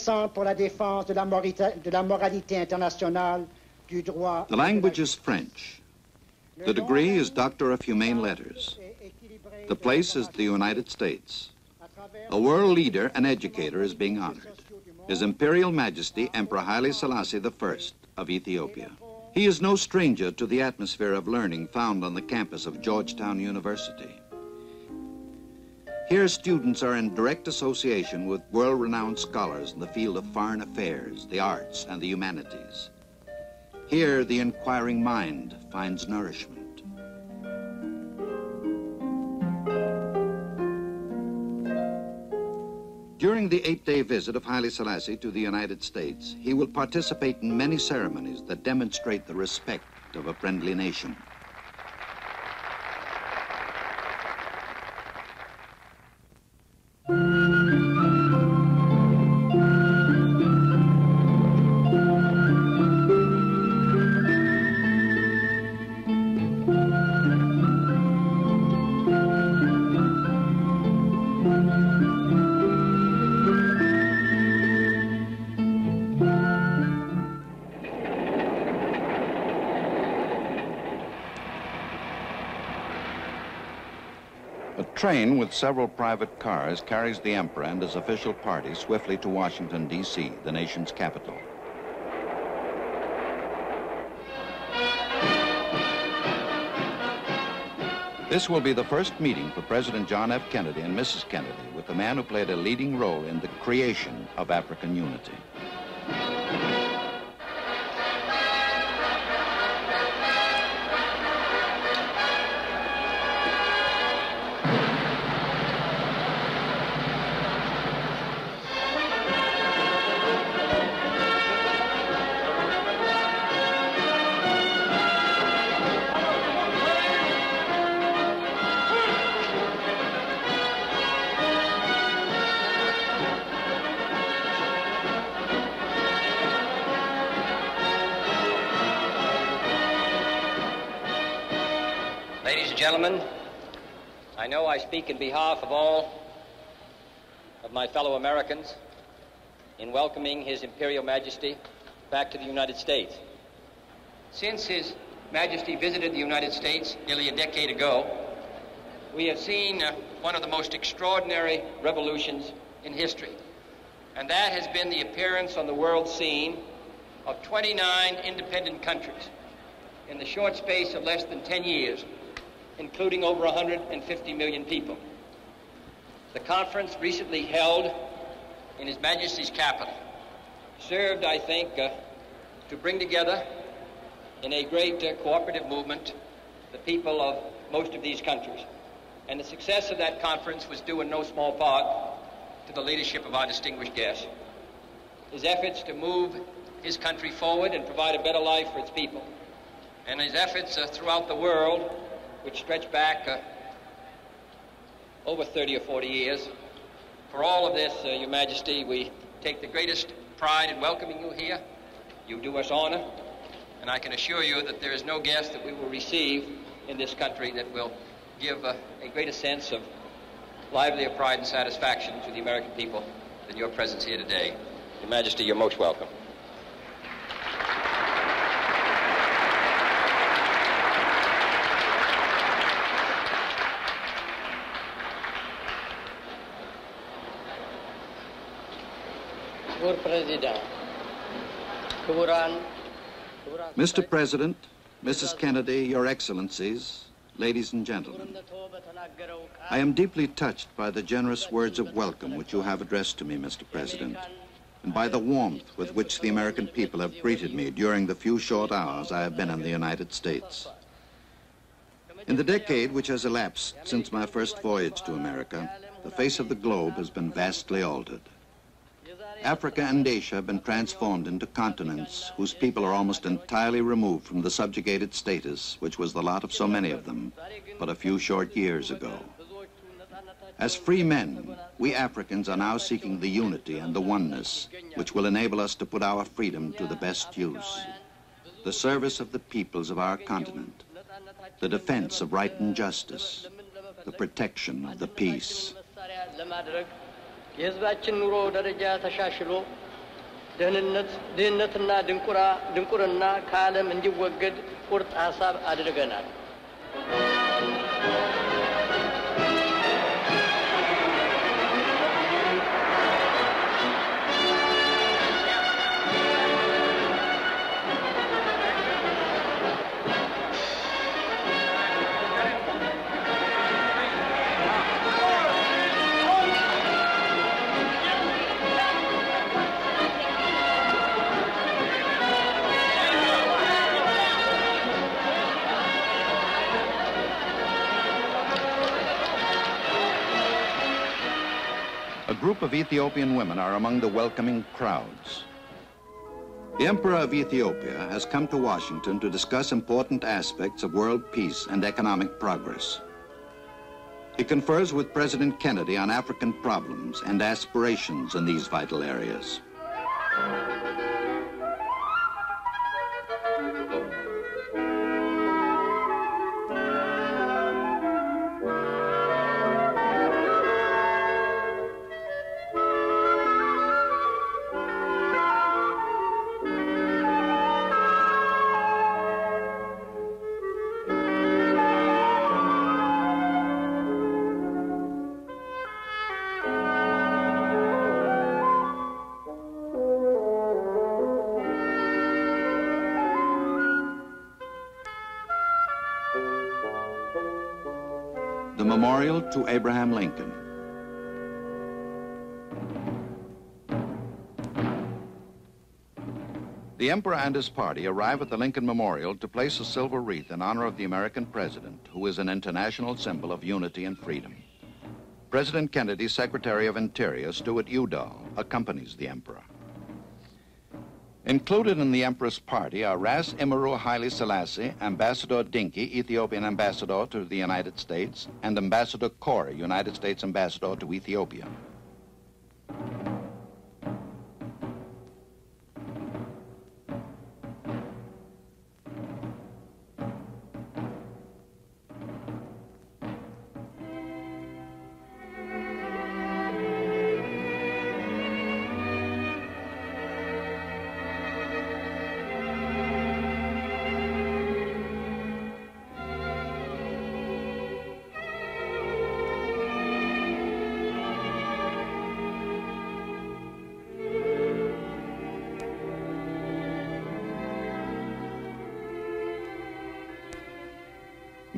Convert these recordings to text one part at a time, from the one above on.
Centre pour la défense de la moralité internationale du droit. The language is French. The degree is Doctor of Humane Letters. The place is the United States. A world leader and educator is being honored. His Imperial Majesty Emperor Haile Selassie I of Ethiopia. He is no stranger to the atmosphere of learning found on the campus of Georgetown University. Here, students are in direct association with world-renowned scholars in the field of foreign affairs, the arts, and the humanities. Here, the inquiring mind finds nourishment. During the 8-day visit of Haile Selassie to the United States, he will participate in many ceremonies that demonstrate the respect of a friendly nation. A train with several private cars carries the Emperor and his official party swiftly to Washington, D.C., the nation's capital. This will be the first meeting for President John F. Kennedy and Mrs. Kennedy with the man who played a leading role in the creation of African unity. Ladies and gentlemen, I know I speak in behalf of all of my fellow Americans in welcoming His Imperial Majesty back to the United States. Since His Majesty visited the United States nearly a decade ago, we have seen one of the most extraordinary revolutions in history, and that has been the appearance on the world scene of 29 independent countries in the short space of less than 10 years, including over 150 million people. The conference recently held in His Majesty's capital served, I think, to bring together in a great cooperative movement the people of most of these countries. And the success of that conference was due in no small part to the leadership of our distinguished guest. His efforts to move his country forward and provide a better life for its people, and his efforts throughout the world, which stretch back over 30 or 40 years. For all of this, Your Majesty, we take the greatest pride in welcoming you here. You do us honor, and I can assure you that there is no guest that we will receive in this country that will give a greater sense of livelier pride and satisfaction to the American people than your presence here today. Your Majesty, you're most welcome. Mr. President, Mrs. Kennedy, Your Excellencies, ladies and gentlemen, I am deeply touched by the generous words of welcome which you have addressed to me, Mr. President, and by the warmth with which the American people have greeted me during the few short hours I have been in the United States. In the decade which has elapsed since my first voyage to America, the face of the globe has been vastly altered. Africa and Asia have been transformed into continents whose people are almost entirely removed from the subjugated status which was the lot of so many of them but a few short years ago. As free men, we Africans are now seeking the unity and the oneness which will enable us to put our freedom to the best use. The service of the peoples of our continent, the defense of right and justice, the protection of the peace. የህዝባችን ኑሮ ደረጃ ተሻሽሎ ድህነትና ድንቁርና ከዓለም እንዲወገድ ቁርጥ ሐሳብ አድርገናል። A group of Ethiopian women are among the welcoming crowds. The Emperor of Ethiopia has come to Washington to discuss important aspects of world peace and economic progress. He confers with President Kennedy on African problems and aspirations in these vital areas. The memorial to Abraham Lincoln. The Emperor and his party arrive at the Lincoln Memorial to place a silver wreath in honor of the American president, who is an international symbol of unity and freedom. President Kennedy's Secretary of Interior, Stuart Udall, accompanies the Emperor. Included in the Emperor's party are Ras Imru Haile Selassie, Ambassador Dinke, Ethiopian Ambassador to the United States, and Ambassador Corey, United States Ambassador to Ethiopia.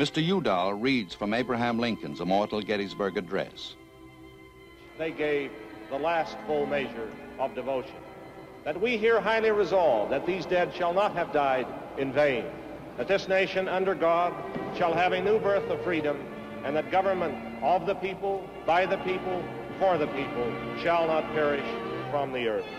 Mr. Udall reads from Abraham Lincoln's immortal Gettysburg Address. They gave the last full measure of devotion. That we here highly resolve that these dead shall not have died in vain, that this nation under God shall have a new birth of freedom, and that government of the people, by the people, for the people, shall not perish from the earth.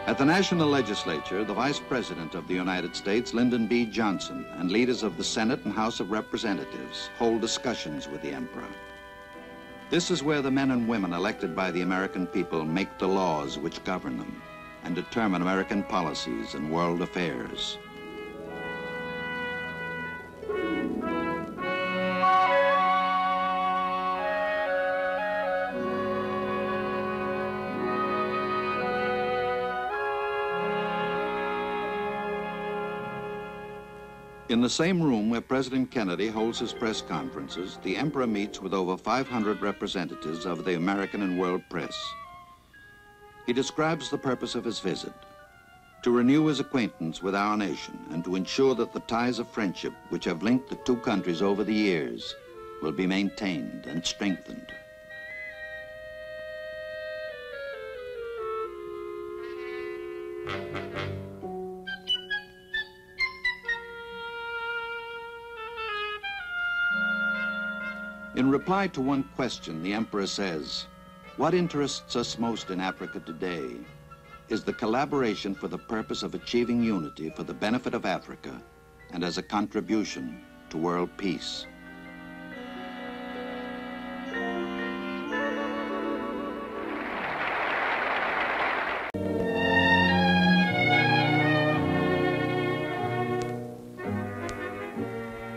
At the National Legislature, the Vice President of the United States, Lyndon B. Johnson, and leaders of the Senate and House of Representatives hold discussions with the Emperor. This is where the men and women elected by the American people make the laws which govern them and determine American policies and world affairs. In the same room where President Kennedy holds his press conferences, the Emperor meets with over 500 representatives of the American and world press. He describes the purpose of his visit: to renew his acquaintance with our nation and to ensure that the ties of friendship which have linked the two countries over the years will be maintained and strengthened. In reply to one question, the Emperor says, What interests us most in Africa today is the collaboration for the purpose of achieving unity for the benefit of Africa and as a contribution to world peace.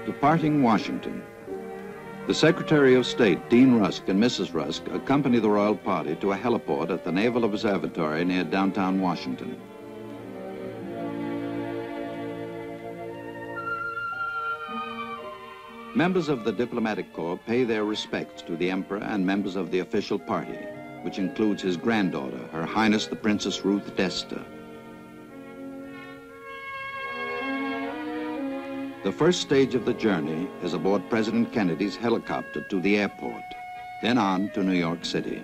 Departing Washington, the Secretary of State, Dean Rusk, and Mrs. Rusk accompany the royal party to a heliport at the Naval Observatory near downtown Washington. Members of the diplomatic corps pay their respects to the Emperor and members of the official party, which includes his granddaughter, Her Highness the Princess Ruth Desta. The first stage of the journey is aboard President Kennedy's helicopter to the airport, then on to New York City.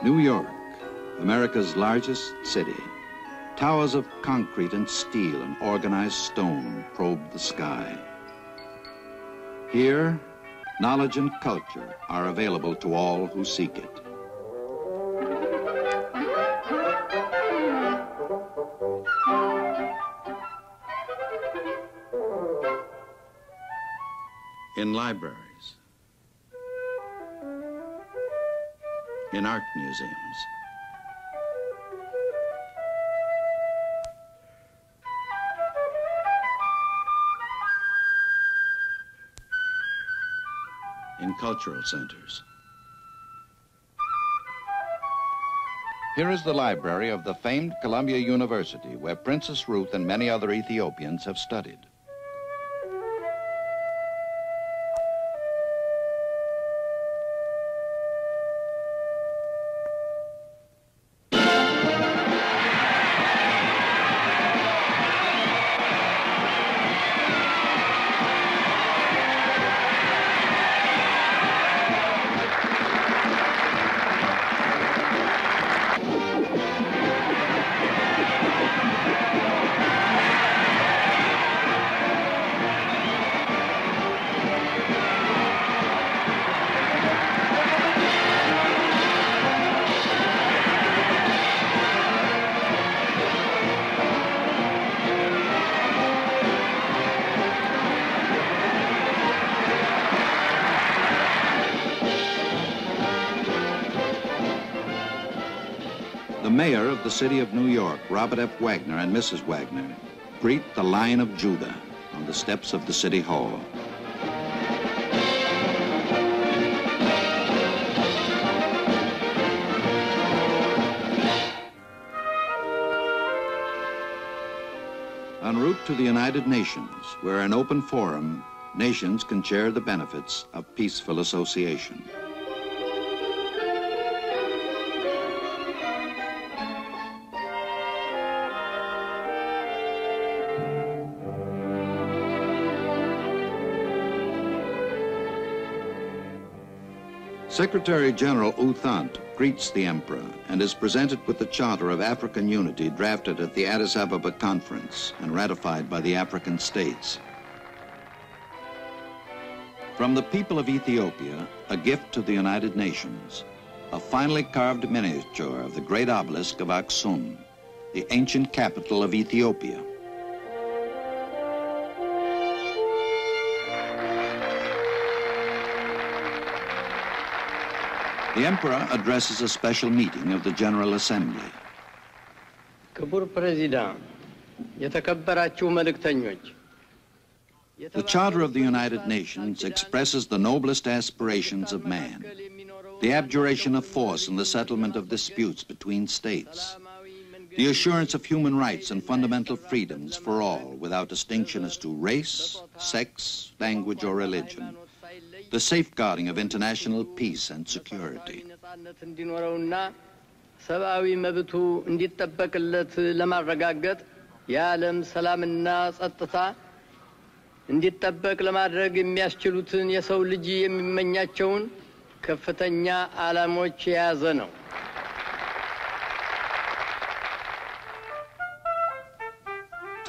New York, America's largest city. Towers of concrete and steel and organized stone probe the sky. Here, knowledge and culture are available to all who seek it. In libraries, in art museums, in cultural centers. Here is the library of the famed Columbia University, where Princess Ruth and many other Ethiopians have studied. The mayor of the city of New York, Robert F. Wagner, and Mrs. Wagner greet the Lion of Judah on the steps of the City Hall. En route to the United Nations, where an open forum, nations can share the benefits of peaceful association. Secretary General U Thant greets the Emperor and is presented with the Charter of African Unity drafted at the Addis Ababa Conference and ratified by the African states. From the people of Ethiopia, a gift to the United Nations, a finely carved miniature of the great obelisk of Aksum, the ancient capital of Ethiopia. The Emperor addresses a special meeting of the General Assembly. ክቡር ፕሬዚዳንት የተከበራችሁ መልእክተኞች The Charter of the United Nations expresses the noblest aspirations of man, the abjuration of force in the settlement of disputes between states, The assurance of human rights and fundamental freedoms for all without distinction as to race, sex, language, or religion. The safeguarding of international peace and security. ሰብአዊ መብቱ እንዲጠበቅለት ለማረጋገጥ የዓለም ሰላምና ጸጥታ እንዲጠበቅ ለማድረግ የሚያስችሉትን የሰው ልጅ የሚመኛቸውን ከፍተኛ ዓላማዎች የያዘ ነው።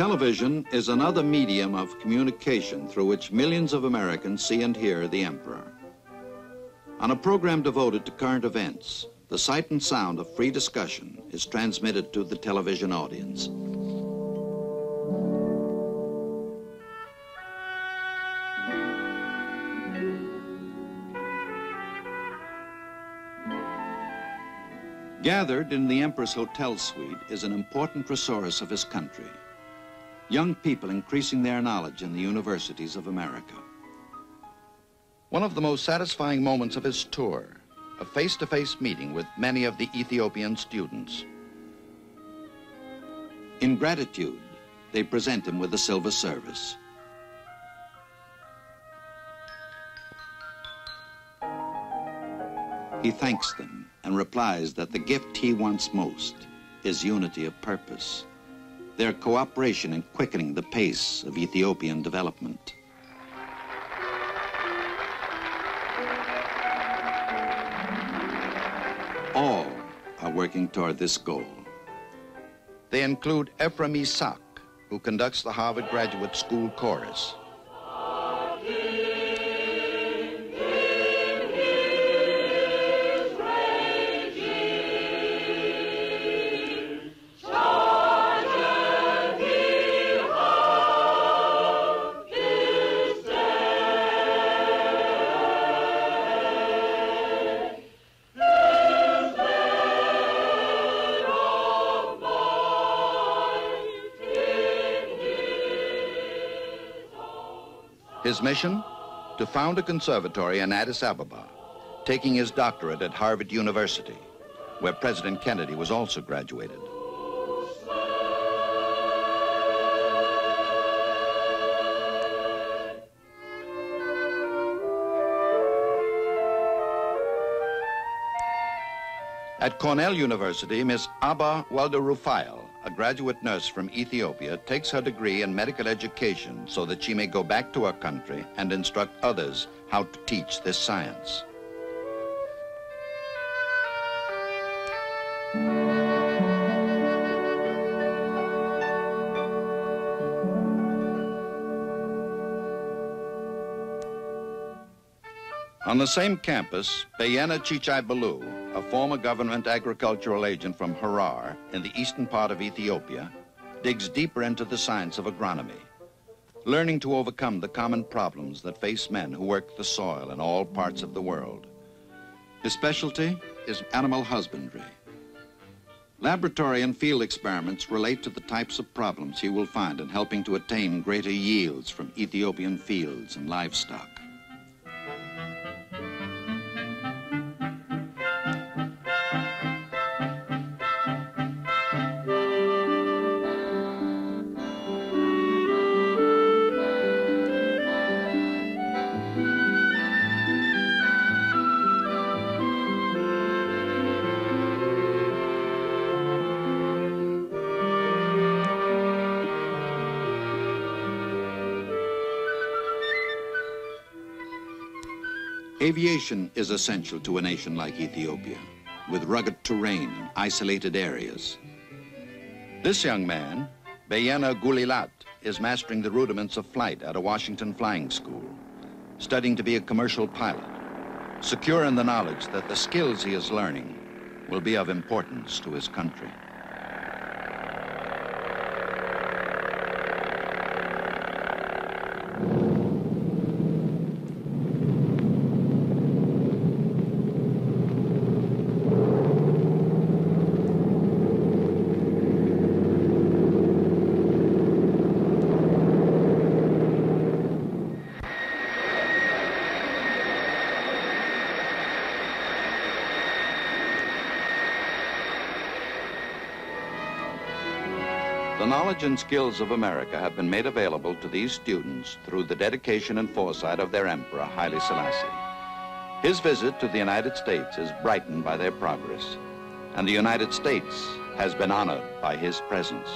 Television is another medium of communication through which millions of Americans see and hear the Emperor. On a program devoted to current events, the sight and sound of free discussion is transmitted to the television audience. Gathered in the Emperor's hotel suite is an important resource of his country. Young people increasing their knowledge in the universities of America. One of the most satisfying moments of his tour, a face-to-face meeting with many of the Ethiopian students. In gratitude, they present him with a silver service. He thanks them and replies that the gift he wants most is unity of purpose, their cooperation in quickening the pace of Ethiopian development. All are working toward this goal. They include Ephraim Isaac, who conducts the Harvard Graduate School Chorus. His mission? To found a conservatory in Addis Ababa, taking his doctorate at Harvard University, where President Kennedy was also graduated. At Cornell University, Miss Abba Wolde-Selassie, a graduate nurse from Ethiopia, takes her degree in medical education so that she may go back to her country and instruct others how to teach this science. On the same campus, Bayena Chichai-Balu, a former government agricultural agent from Harar in the eastern part of Ethiopia, digs deeper into the science of agronomy, learning to overcome the common problems that face men who work the soil in all parts of the world. His specialty is animal husbandry. Laboratory and field experiments relate to the types of problems he will find in helping to attain greater yields from Ethiopian fields and livestock. Aviation is essential to a nation like Ethiopia, with rugged terrain and isolated areas. This young man, Bayena Gulilat, is mastering the rudiments of flight at a Washington flying school, studying to be a commercial pilot, secure in the knowledge that the skills he is learning will be of importance to his country. The knowledge and skills of America have been made available to these students through the dedication and foresight of their Emperor, Haile Selassie. His visit to the United States is brightened by their progress, and the United States has been honored by his presence.